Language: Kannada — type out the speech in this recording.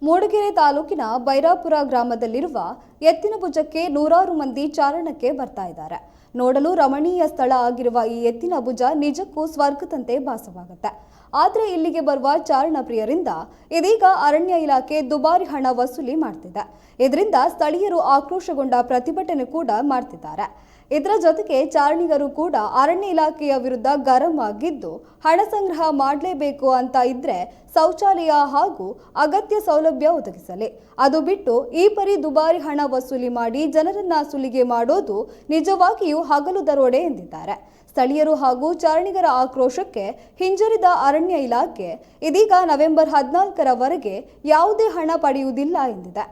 ಮೂಡಿಗೆರೆ ತಾಲೂಕಿನ ಬೈರಾಪುರ ಗ್ರಾಮದಲ್ಲಿರುವ ಎತ್ತಿನ ಭುಜಕ್ಕೆ ನೂರಾರು ಮಂದಿ ಚಾರಣಕ್ಕೆ ಬರ್ತಾ ಇದ್ದಾರೆ. ನೋಡಲು ರಮಣೀಯ ಸ್ಥಳ ಆಗಿರುವ ಈ ಎತ್ತಿನ ಭುಜ ನಿಜಕ್ಕೂ ಸ್ವರ್ಗದಂತೆ ಭಾಸವಾಗುತ್ತೆ. ಆದರೆ ಇಲ್ಲಿಗೆ ಬರುವ ಚಾರಣ ಪ್ರಿಯರಿಂದ ಇದೀಗ ಅರಣ್ಯ ಇಲಾಖೆ ದುಬಾರಿ ಹಣ ವಸೂಲಿ ಮಾಡ್ತಿದೆ. ಇದರಿಂದ ಸ್ಥಳೀಯರು ಆಕ್ರೋಶಗೊಂಡ ಪ್ರತಿಭಟನೆ ಕೂಡ ಮಾಡ್ತಿದ್ದಾರೆ. ಇದರ ಜೊತೆಗೆ ಚಾರಣಿಗರು ಕೂಡ ಅರಣ್ಯ ಇಲಾಖೆಯ ವಿರುದ್ಧ ಗರಂ ಆಗಿದ್ದು, ಹಣ ಸಂಗ್ರಹ ಮಾಡಲೇಬೇಕು ಅಂತ ಇದ್ರೆ ಶೌಚಾಲಯ ಹಾಗೂ ಅಗತ್ಯ ಸೌಲಭ್ಯ ಒದಗಿಸಲಿ, ಅದು ಬಿಟ್ಟು ಈ ಪರಿ ದುಬಾರಿ ಹಣ ವಸೂಲಿ ಮಾಡಿ ಜನರನ್ನ ಸುಲಿಗೆ ಮಾಡೋದು ನಿಜವಾಗಿಯೂ ಹಗಲು ದರೋಡೆ ಎಂದಿದ್ದಾರೆ. ಸ್ಥಳೀಯರು ಹಾಗೂ ಚಾರಣಿಗರ ಆಕ್ರೋಶಕ್ಕೆ ಹಿಂಜರಿದ ಅರಣ್ಯ ಇಲಾಖೆ ಇದೀಗ ನವೆಂಬರ್ 14ರವರೆಗೆ ಯಾವುದೇ ಹಣ ಪಡೆಯುವುದಿಲ್ಲ ಎಂದಿದೆ.